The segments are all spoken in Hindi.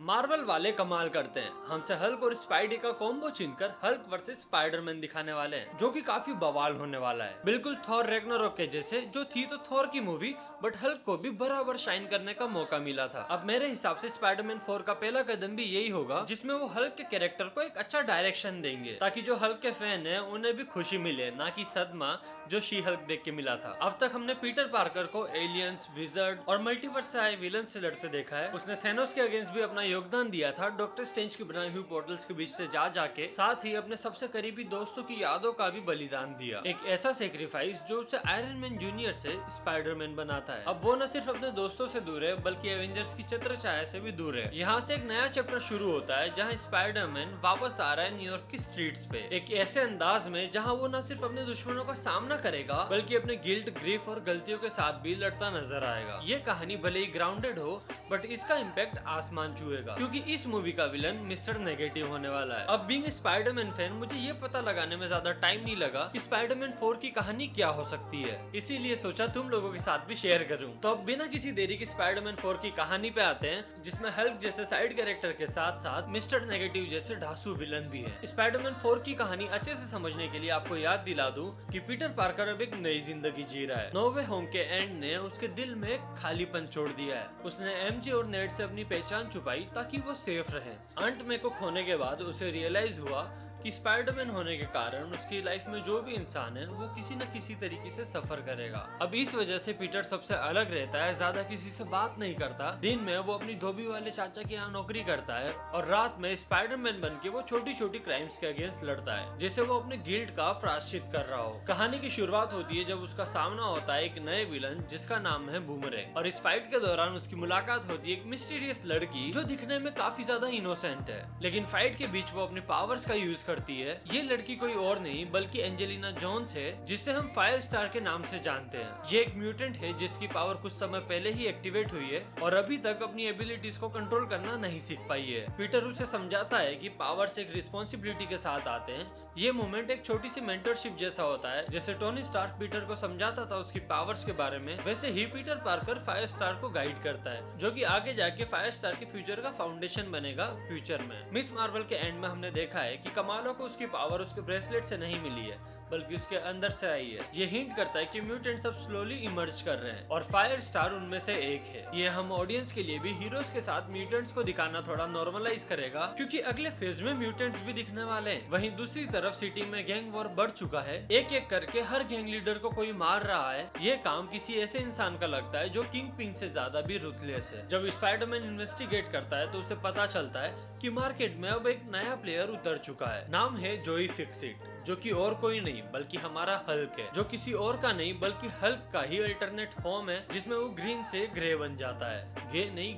मार्वल वाले कमाल करते हैं। हमसे हल्क और स्पाइडी का कॉम्बो छीनकर हल्क वर्सेस स्पाइडरमैन दिखाने वाले हैं, जो कि काफी बवाल होने वाला है। बिल्कुल थॉर रैग्नारोक के जैसे, जो थी तो थॉर की मूवी, बट हल्क को भी बराबर शाइन करने का मौका मिला था। अब मेरे हिसाब से स्पाइडरमैन 4 का पहला कदम भी यही होगा, जिसमें वो हल्क के कैरेक्टर को एक अच्छा डायरेक्शन देंगे, ताकि जो हल्क के फैन है उन्हें भी खुशी मिले, ना कि सदमा जो शी हल्क देख के मिला था। अब तक हमने पीटर पार्कर को एलियंस, विजर्ड और मल्टीवर्स से आए विलन से लड़ते देखा है। उसने थेनोस के अगेंस्ट भी अपना योगदान दिया था, डॉक्टर स्ट्रेंज की बनाई हुई पोर्टल्स के बीच से जा जाके, साथ ही अपने सबसे करीबी दोस्तों की यादों का भी बलिदान दिया। एक ऐसा सेक्रीफाइस जो उसे आयरन मैन जूनियर से स्पाइडरमैन बनाता है। अब वो न सिर्फ अपने दोस्तों से दूर है, बल्कि एवेंजर्स की छत्र छाया से भी दूर है। यहाँ से एक नया चैप्टर शुरू होता है, जहाँ स्पाइडरमैन वापस आ रहा है न्यूयॉर्क की स्ट्रीट्स पे, एक ऐसे अंदाज में जहाँ वो न सिर्फ अपने दुश्मनों का सामना करेगा, बल्कि अपने गिल्ट, ग्रीफ और गलतियों के साथ भी लड़ता नजर आएगा। ये कहानी भले ही ग्राउंडेड हो, बट इसका इम्पैक्ट आसमान छुएगा, क्योंकि इस मूवी का विलन मिस्टर नेगेटिव होने वाला है। अब बीइंग स्पाइडरमैन फैन, मुझे ये पता लगाने में ज्यादा टाइम नहीं लगा कि स्पाइडरमैन 4 की कहानी क्या हो सकती है, इसीलिए सोचा तुम लोगों के साथ भी शेयर करूं। तो अब बिना किसी देरी के स्पाइडरमैन 4 की कहानी पे आते हैं, जिसमें हल्क जैसे साइड कैरेक्टर के साथ साथ मिस्टर नेगेटिव जैसे ढांसू विलन भी है। स्पाइडरमैन 4 की कहानी अच्छे से समझने के लिए आपको याद दिला दूं कि पीटर पार्कर अब एक नई जिंदगी जी रहा है। नो वे होम के एंड ने उसके दिल में एक खालीपन छोड़ दिया है। उसने एमजे और नेड से अपनी पहचान छुपाई ताकि वो सेफ रहे। अंट में को खोने के बाद उसे रियलाइज हुआ कि स्पाइडरमैन होने के कारण उसकी लाइफ में जो भी इंसान है वो किसी न किसी तरीके से सफर करेगा। अब इस वजह से पीटर सबसे अलग रहता है, ज्यादा किसी से बात नहीं करता। दिन में वो अपनी धोबी वाले चाचा के यहाँ नौकरी करता है, और रात में स्पाइडरमैन बन के वो छोटी छोटी क्राइम्स के अगेंस्ट लड़ता है, जैसे वो अपने गिल्ट का प्रायश्चित कर रहा हो। कहानी की शुरुआत होती है जब उसका सामना होता है एक नए विलन जिसका नाम है बूमरैंग, और इस फाइट के दौरान उसकी मुलाकात होती है एक मिस्टीरियस लड़की जो दिखने में काफी ज्यादा इनोसेंट है, लेकिन फाइट के बीच वो अपने पावर्स का यूज करती है। ये लड़की कोई और नहीं बल्कि एंजेलिना जोन्स है, जिसे हम फायर स्टार के नाम से जानते हैं। ये एक म्यूटेंट है जिसकी पावर कुछ समय पहले ही एक्टिवेट हुई है, और अभी तक अपनी एबिलिटीज को कंट्रोल करना नहीं सीख पाई है। पीटर उसे समझाता है कि पावर्स एक रिस्पॉन्सिबिलिटी के साथ आते हैं। ये मोमेंट एक छोटी सी मेंटरशिप जैसा होता है, जैसे टोनी स्टार्क पीटर को समझाता था उसकी पावर्स के बारे में, वैसे ही पीटर पार्कर फायर स्टार को गाइड करता है, जो कि आगे जाके फायर स्टार के फ्यूचर का फाउंडेशन बनेगा फ्यूचर में। मिस मार्वल के एंड में हमने देखा है कि कमालो को उसकी पावर उसके ब्रेसलेट से नहीं मिली है, बल्कि उसके अंदर से आई है। ये हिंट करता है कि म्यूटेंट सब स्लोली इमर्ज कर रहे हैं, और फायर स्टार उनमें से एक है। ये हम ऑडियंस के लिए भी हीरोज के साथ म्यूटेंट्स को दिखाना थोड़ा नॉर्मलाइज करेगा, क्योंकि अगले फेज में म्यूटेंट्स भी दिखने वाले हैं। वहीं दूसरी तरफ सिटी में गैंग वॉर बढ़ चुका है, एक एक करके हर गैंग लीडर को कोई मार रहा है। ये काम किसी ऐसे इंसान का लगता है जो किंग पिन से ज्यादा भी रुथलेस है। जब स्पाइडरमैन इन्वेस्टिगेट करता है तो उसे पता चलता है कि मार्केट में अब एक नया प्लेयर उतर चुका है। नाम है जोई फिक्सिट, जो कि और कोई नहीं बल्कि हमारा हल्क है, जो किसी और का नहीं बल्कि हल्क का ही अल्टरनेट फॉर्म है, जिसमें वो ग्रीन से ग्रे बन जाता है,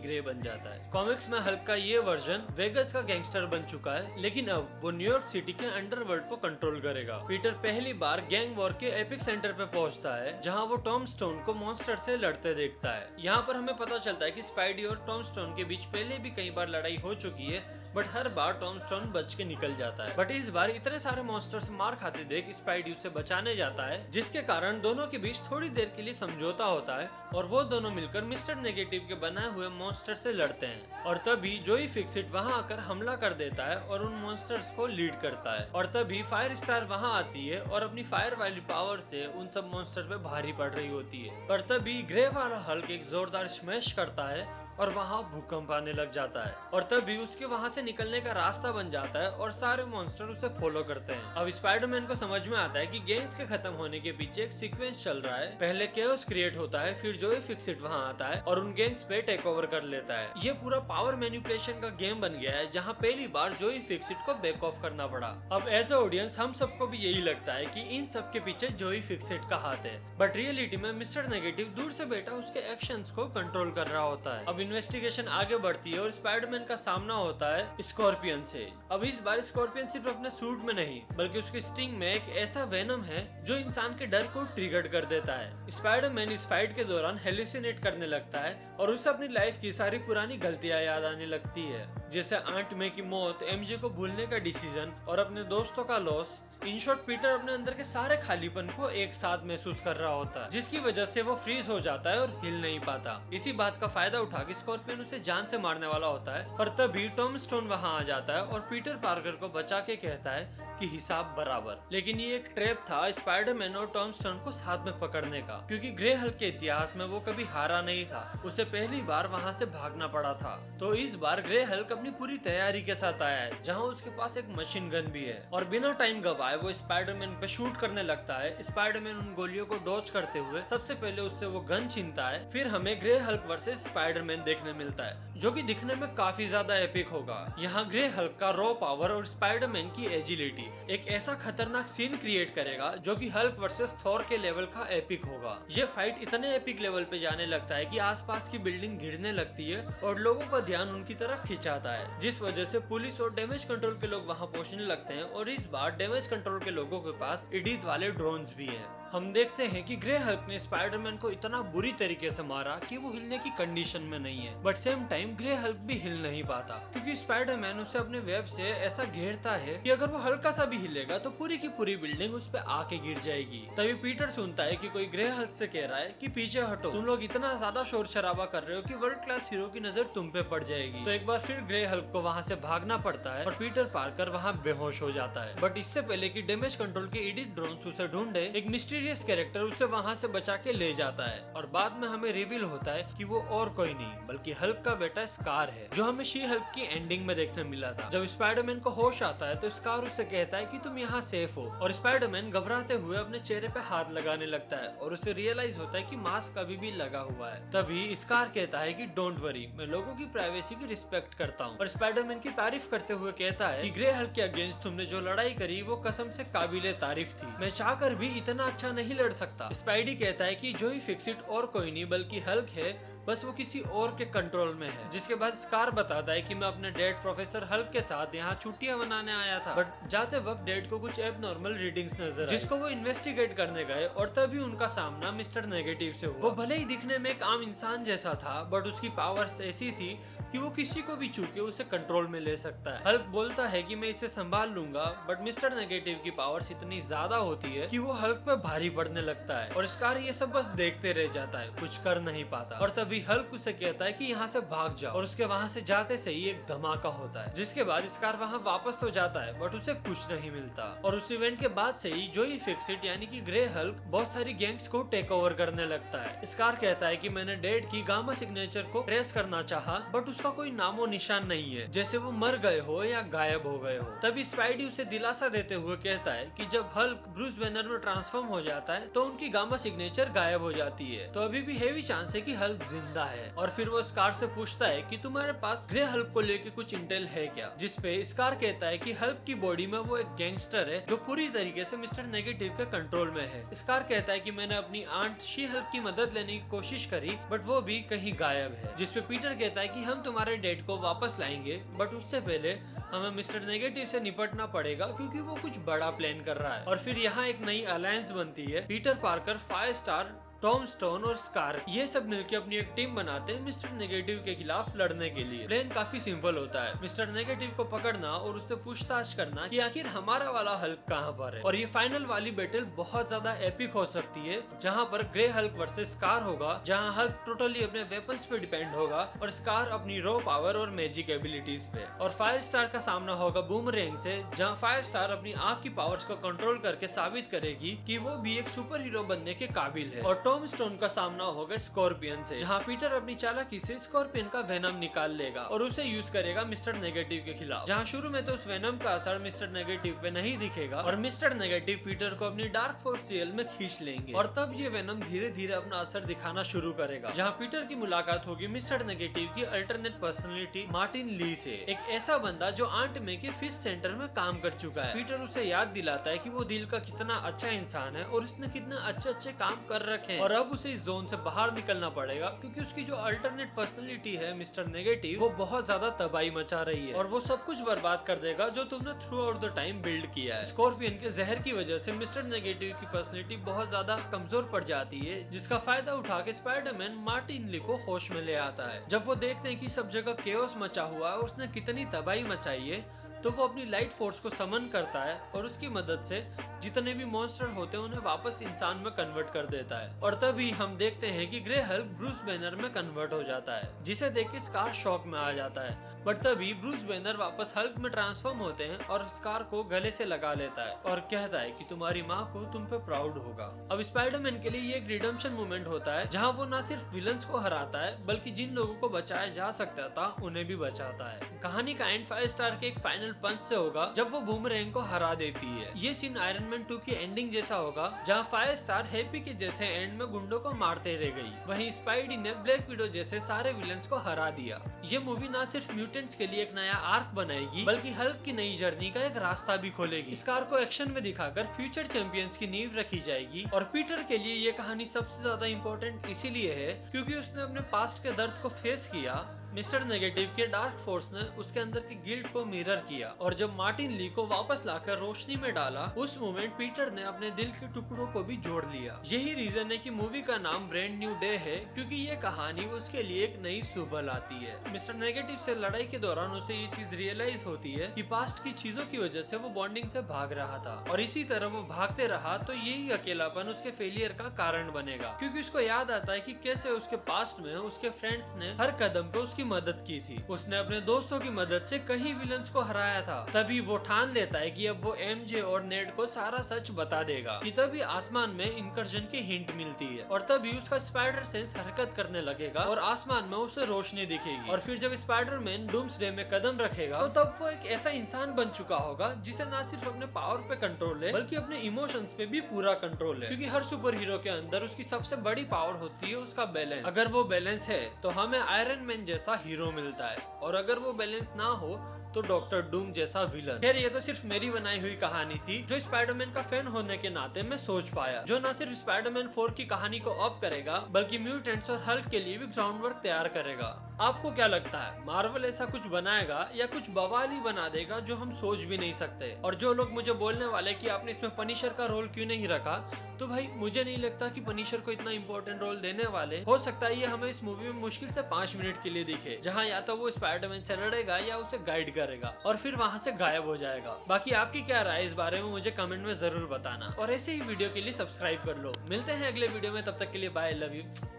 ग्रे बन जाता है। कॉमिक्स में हल्क का ये वर्जन वेगस का गैंगस्टर बन चुका है, लेकिन अब वो न्यूयॉर्क सिटी के अंडरवर्ल्ड को कंट्रोल करेगा। पीटर पहली बार गैंग वॉर के एपिक सेंटर पे पहुंचता है, जहां वो टॉम स्टोन को मॉन्स्टर से लड़ते देखता है। यहाँ पर हमें पता चलता है कि स्पाइडी और टॉम स्टोन के बीच पहले भी कई बार लड़ाई हो चुकी है, but her bar Tom stone बच के निकल जाता है। बट इस बार इतने सारे मॉन्स्टर से मार खाते देख स्पाइडी उसे बचाने जाता है, जिसके कारण दोनों के बीच थोड़ी देर के लिए समझौता होता है, और वो दोनों मिलकर मिस्टर नेगेटिव के बनाए हुए मॉन्स्टर से लड़ते हैं। और तभी जोई फिक्सिट वहां आकर हमला कर देता है और उन मॉन्स्टर्स को लीड करता है। और तभी फायर स्टार वहां आती है और अपनी फायर वाली पावर से उन सब मॉन्स्टर पे भारी पड़ रही होती है। पर तभी ग्रे वाला हल्क एक जोरदार स्मैश करता है और वहां भूकंप आने लग जाता है, और तभी उसके वहां से निकलने का रास्ता बन जाता है और सारे मॉन्स्टर उसे फॉलो करते हैं। अब स्पाइडरमैन को समझ में आता है कि गैंग्स के खत्म होने के पीछे एक सीक्वेंस चल रहा है। पहले केओस क्रिएट होता है, फिर जोई फिक्सिट वहां आता है और उन गैंग्स पे टेक ओवर कर लेता है। ये पूरा पावर मैनिपुलेशन का गेम बन गया है, जहां पहली बार जोई फिक्सिट को बैक ऑफ करना पड़ा। अब एज ए ऑडियंस हम सबको भी यही लगता है कि इन सब के पीछे जोई फिक्सिट का हाथ है, बट रियलिटी में मिस्टर नेगेटिव दूर से बैठा उसके एक्शंस को कंट्रोल कर रहा होता है। अब इन्वेस्टिगेशन आगे बढ़ती है और स्पाइडरमैन का सामना होता है स्कॉर्पियन से। अब इस बार स्कॉर्पियन सिर्फ अपने सूट में नहीं बल्कि उसके स्टिंग में एक ऐसा वेनम है जो इंसान के डर को ट्रिगर कर देता है। स्पाइडरमैन इस फाइट के दौरान हेलुसिनेट करने लगता है और उसे अपनी लाइफ की सारी पुरानी गलतियां याद आने लगती है, जैसे आंट मे की मौत, एमजे को भूलने का डिसीजन और अपने दोस्तों का लॉस, इन शॉर्ट पीटर अपने अंदर के सारे खालीपन को एक साथ महसूस कर रहा होता है, जिसकी वजह से वो फ्रीज हो जाता है और हिल नहीं पाता। इसी बात का फायदा उठा के स्कॉर्पियन उसे जान से मारने वाला होता है, और तभी टॉम स्टोन वहाँ आ जाता है और पीटर पार्कर को बचा के कहता है कि हिसाब बराबर। लेकिन ये एक ट्रैप था स्पाइडरमैन और टॉम स्टोन को साथ में पकड़ने का, क्योंकि ग्रे हल्क के इतिहास में वो कभी हारा नहीं था, उसे पहली बार वहाँ से भागना पड़ा था। तो इस बार ग्रे हल्क अपनी पूरी तैयारी के साथ आया है, जहाँ उसके पास एक मशीन गन भी है, और बिना टाइम गवाए वो स्पाइडरमैन पे शूट करने लगता है। स्पाइडरमैन उन गोलियों को डॉज करते हुए सबसे पहले उससे वो गन छीनता है। फिर हमें ग्रे हल्क वर्सेस स्पाइडरमैन देखने मिलता है, जो कि दिखने में काफी ज्यादा एपिक होगा। यहाँ ग्रे हल्क का रॉ पावर और स्पाइडरमैन की एजिलिटी एक ऐसा खतरनाक सीन क्रिएट करेगा जो कि हल्क वर्सेस थॉर के लेवल का एपिक होगा। ये फाइट इतने एपिक लेवल पे जाने लगता है कि आसपास की बिल्डिंग गिरने लगती है और लोगों का ध्यान उनकी तरफ खिंचाता है, जिस वजह से पुलिस और डैमेज कंट्रोल के लोग वहां पहुंचने लगते हैं। और इस बार डैमेज कंट्रोल के लोगों के पास इडीथ वाले ड्रोन्स भी हैं। हम देखते हैं कि ग्रे हल्क ने स्पाइडरमैन को इतना बुरी तरीके से मारा कि वो हिलने की कंडीशन में नहीं है, but same time grey Hulk भी हिल नहीं पाता, क्योंकि स्पाइडरमैन उसे अपने वेब से ऐसा घेरता है कि अगर वो हल्का सा भी हिलेगा तो पूरी की पूरी बिल्डिंग उस पे आके गिर जाएगी। तभी पीटर सुनता है कि कोई ग्रे हल्क से कह रहा है कि पीछे हटो, तुम लोग इतना ज्यादा शोर शराबा कर रहे हो कि वर्ल्ड क्लास हीरो की नजर तुम पे पड़ जाएगी। तो एक बार फिर ग्रे हल्क को वहाँ से भागना पड़ता है और पीटर पार्कर वहाँ बेहोश हो जाता है। बट इससे पहले कि डैमेज कंट्रोल के एडिट ड्रोन्स उसे ढूंढे, एक मिस्टीरियस कैरेक्टर उसे वहाँ से बचा के ले जाता है, और बाद में हमें रिवील होता है कि वो और कोई नहीं बल्कि हल्क का बेटा स्कार है, जो हमें शी हल्क की एंडिंग में देखने मिला था। जब स्पाइडरमैन को होश आता है तो स्कार उसे कहता है कि तुम यहाँ सेफ हो, और स्पाइडरमैन घबराते हुए अपने चेहरे पे हाथ लगाने लगता है और उसे रियलाइज होता है कि मास्क अभी भी लगा हुआ है। तभी स्कार कहता है कि डोंट वरी, मैं लोगों की प्राइवेसी की रिस्पेक्ट करता हूँ, और स्पाइडरमैन की तारीफ करते हुए कहता है कि ग्रे हल्क के अगेंस्ट तुमने जो लड़ाई करी वो कसम से काबिले तारीफ थी, मैं चाहकर भी इतना अच्छा नहीं लड़ सकता। स्पाइडी कहता है कि जो ही फिक्स इट और कोई नहीं बल्कि हल्क है, बस वो किसी और के कंट्रोल में है। जिसके बाद स्कार बताता है कि मैं अपने डैड प्रोफेसर हल्क के साथ यहाँ छुट्टियां मनाने आया था, बट जाते वक्त डैड को कुछ एबनॉर्मल रीडिंग्स नजर आई, जिसको वो इन्वेस्टिगेट करने गए, और तभी उनका सामना मिस्टर नेगेटिव से हुआ। वो भले ही दिखने में एक आम इंसान जैसा था, बट उसकी पावर्स ऐसी थी कि वो किसी को भी छू के उसे कंट्रोल में ले सकता है। हल्क बोलता है कि मैं इसे संभाल लूंगा, बट मिस्टर नेगेटिव की पावर्स इतनी ज्यादा होती है कि वो हल्क पे भारी पड़ने लगता है, और स्कार ये सब बस देखते रह जाता है, कुछ कर नहीं पाता। और तभी हल्क उसे कहता है कि यहाँ से भाग जाओ, और उसके वहाँ से जाते से ही एक धमाका होता है, जिसके बाद स्कार वहाँ वापस तो जाता है बट उसे कुछ नहीं मिलता। और उस इवेंट के बाद से ही जोई फिक्सिट यानी कि ग्रे हल्क बहुत सारी गैंग्स को टेक ओवर करने लगता है। स्कार कहता है कि मैंने डैड की गामा सिग्नेचर को ट्रेस करना चाहा, बट उसका कोई नामो निशान नहीं है, जैसे वो मर गए हो या गायब हो गए हो। तभी स्पाइडी उसे दिलासा देते हुए कहता है कि जब हल्क ब्रूस बैनर में ट्रांसफॉर्म हो जाता है तो उनकी गामा सिग्नेचर गायब हो जाती है, तो अभी भी हेवी चांस है कि हल्क जिंदा है। और फिर वो स्कार से पूछता है कि तुम्हारे पास ग्रे हल्क को लेके कुछ इंटेल है क्या, जिसपे स्कार कहता है कि हल्क की बॉडी में वो एक गैंगस्टर है जो पूरी तरीके से मिस्टर नेगेटिव के कंट्रोल में है। स्कार कहता है कि मैंने अपनी आंट शी हल्क की मदद लेने की कोशिश करी, बट वो भी कहीं गायब है, जिसपे पीटर कहता है कि हम तुम्हारे डैड को वापस लाएंगे, बट उससे पहले हमें मिस्टर नेगेटिव से निपटना पड़ेगा क्योंकि वो कुछ बड़ा प्लान कर रहा है। और फिर यहाँ एक नई अलायंस बनती है, Peter Parker, fire star, Tom stone और स्कार ये सब मिलकर अपनी एक टीम बनाते हैं मिस्टर नेगेटिव के खिलाफ लड़ने के लिए। प्लान काफी सिंपल होता है, मिस्टर नेगेटिव को पकड़ना और उससे पूछताछ करना कि आखिर हमारा वाला हल्क कहाँ पर है। और ये फाइनल वाली बैटल बहुत ज्यादा एपिक हो सकती है, जहाँ पर ग्रे हल्क वर्सेस स्कार होगा, जहाँ हल्क टोटली अपने वेपन्स पे डिपेंड होगा और स्कार अपनी रॉ पावर और मैजिक एबिलिटीज पे। और फायर स्टार का सामना होगा बूमरैंग से, जहाँ फायर स्टार अपनी आग की पावर्स को कंट्रोल करके साबित करेगी कि वो भी एक सुपर हीरो बनने के काबिल है। और टॉम स्टोन का सामना होगा स्कॉर्पियन से, जहां पीटर अपनी चालाकी से स्कॉर्पियन का वेनम निकाल लेगा और उसे यूज करेगा मिस्टर नेगेटिव के खिलाफ। जहां शुरू में तो उस वेनम का असर मिस्टर नेगेटिव पे नहीं दिखेगा और मिस्टर नेगेटिव पीटर को अपनी डार्क फोर्स रियल में खींच लेंगे, और तब ये वेनम धीरे धीरे अपना असर दिखाना शुरू करेगा। जहां पीटर की मुलाकात होगी मिस्टर नेगेटिव की अल्टरनेट पर्सनैलिटी मार्टिन ली से, एक ऐसा बंदा जो आंट मे के फिश सेंटर में काम कर चुका है। पीटर उसे याद दिलाता है कि वो दिल का कितना अच्छा इंसान है और उसने कितने अच्छे अच्छे काम कर रखे हैं और अब उसे इस जोन से बाहर निकलना पड़ेगा क्योंकि उसकी जो अल्टरनेट पर्सनैलिटी है मिस्टर नेगेटिव वो बहुत ज्यादा तबाही मचा रही है और वो सब कुछ बर्बाद कर देगा जो तुमने through out the time build किया है। स्कॉर्पियन के जहर की वजह से मिस्टर नेगेटिव की पर्सनैलिटी बहुत ज्यादा कमजोर पड़ जाती है, जिसका फायदा उठा के स्पाइडरमैन मार्टिन ली को होश में ले आता है। जब वो देखते हैं कि सब जगह केओस मचा हुआ है और उसने कितनी तबाही मचाई है तो वो अपनी लाइट फोर्स को समन करता है और उसकी मदद से जितने भी मॉन्स्टर होते हैं उन्हें वापस इंसान में कन्वर्ट कर देता है। और तभी हम देखते हैं कि ग्रे हल्क ब्रूस बैनर में कन्वर्ट हो जाता है, जिसे देख के स्कार शॉक में आ जाता है। बट तभी ब्रूस बैनर वापस हल्क में ट्रांसफॉर्म होते हैं और स्कार को गले से लगा लेता है और कहता है कि तुम्हारी माँ को तुम पे प्राउड होगा। अब स्पाइडरमैन के लिए ये एक रिडेम्पशन मोमेंट होता है जहाँ वो न सिर्फ विलन्स को हराता है बल्कि जिन लोगों को बचाया जा सकता था उन्हें भी बचाता है। कहानी का एंड 5 स्टार के एक फाइनल पंच से होगा जब वो बूमरैंग को हरा देती है। ये सीन आयरन मैन 2 की एंडिंग जैसा होगा जहाँ 5 स्टार हैप्पी के जैसे एंड में गुंडों को मारते रह गई, वहीं स्पाइडी ने ब्लैक विडो जैसे सारे विलन्स को हरा दिया। ये मूवी ना सिर्फ म्यूटेंट्स के लिए एक नया आर्क बनाएगी बल्कि हल्क की नई जर्नी का एक रास्ता भी खोलेगी। स्कार को एक्शन में दिखाकर फ्यूचर चैंपियंस की नींव रखी जाएगी और पीटर के लिए ये कहानी सबसे ज्यादा इम्पोर्टेंट इसीलिए है क्योंकि उसने अपने पास्ट के दर्द को फेस किया। मिस्टर नेगेटिव के डार्क फोर्स ने उसके अंदर की गिल्ट को मिरर किया और जब मार्टिन ली को वापस लाकर रोशनी में डाला उस मोमेंट पीटर ने अपने दिल के टुकड़ों को भी जोड़ लिया। यही रीजन है कि मूवी का नाम ब्रांड न्यू डे है क्योंकि ये कहानी उसके लिए एक नई सुबह लाती है। मिस्टर नेगेटिव से लड़ाई के दौरान उसे ये चीज रियलाइज होती है कि पास्ट की चीजों की वजह से वो बॉन्डिंग से भाग रहा था और इसी तरह वो भागते रहा तो यही अकेलापन उसके फेलियर का कारण बनेगा क्योंकि उसको याद आता है कि कैसे उसके पास्ट में उसके फ्रेंड्स ने हर कदम पे उसकी मदद की थी। उसने अपने दोस्तों की मदद से कई विलन्स को हराया था। तभी वो ठान लेता है कि अब वो एमजे और नेड को सारा सच बता देगा कि तभी आसमान में इंकर्जन की हिंट मिलती है और तभी उसका स्पाइडर सेंस हरकत करने लगेगा और आसमान में उसे रोशनी दिखेगी और फिर जब स्पाइडरमैन डूम्सडे में कदम रखेगा तो तब वो एक ऐसा इंसान बन चुका होगा जिसे ना सिर्फ अपने पावर पे कंट्रोल है बल्कि अपने इमोशंस पे भी पूरा कंट्रोल है क्योंकि हर सुपर हीरो के अंदर उसकी सबसे बड़ी पावर होती है उसका बैलेंस। अगर वो बैलेंस है तो हमें आयरन मैन जैसा हीरो मिलता है और अगर वो बैलेंस ना हो तो डॉक्टर डूम जैसा विलन। खैर ये तो सिर्फ मेरी बनाई हुई कहानी थी जो स्पाइडरमैन का फैन होने के नाते मैं सोच पाया, जो न सिर्फ स्पाइडरमैन 4 की कहानी को अप करेगा बल्कि म्यूटेंट्स और हल्क के लिए भी ग्राउंड वर्क तैयार करेगा। आपको क्या लगता है, मार्वल ऐसा कुछ बनाएगा या कुछ बवाल ही बना देगा जो हम सोच भी नहीं सकते? और जो लोग मुझे बोलने वाले कि आपने इसमें पनिशर का रोल क्यों नहीं रखा, तो भाई मुझे नहीं लगता कि पनिशर को इतना इंपॉर्टेंट रोल देने वाले। हो सकता है ये हमें इस मूवी में मुश्किल से 5 मिनट के लिए दिखे जहाँ या तो वो स्पाइडरमैन से लड़ेगा या उसे गाइड करेगा और फिर वहाँ से गायब हो जाएगा। बाकी आपकी क्या राय इस बारे में मुझे कमेंट में जरूर बताना और ऐसे ही वीडियो के लिए सब्सक्राइब कर लो। मिलते हैं अगले वीडियो में, तब तक के लिए बाय, लव यू।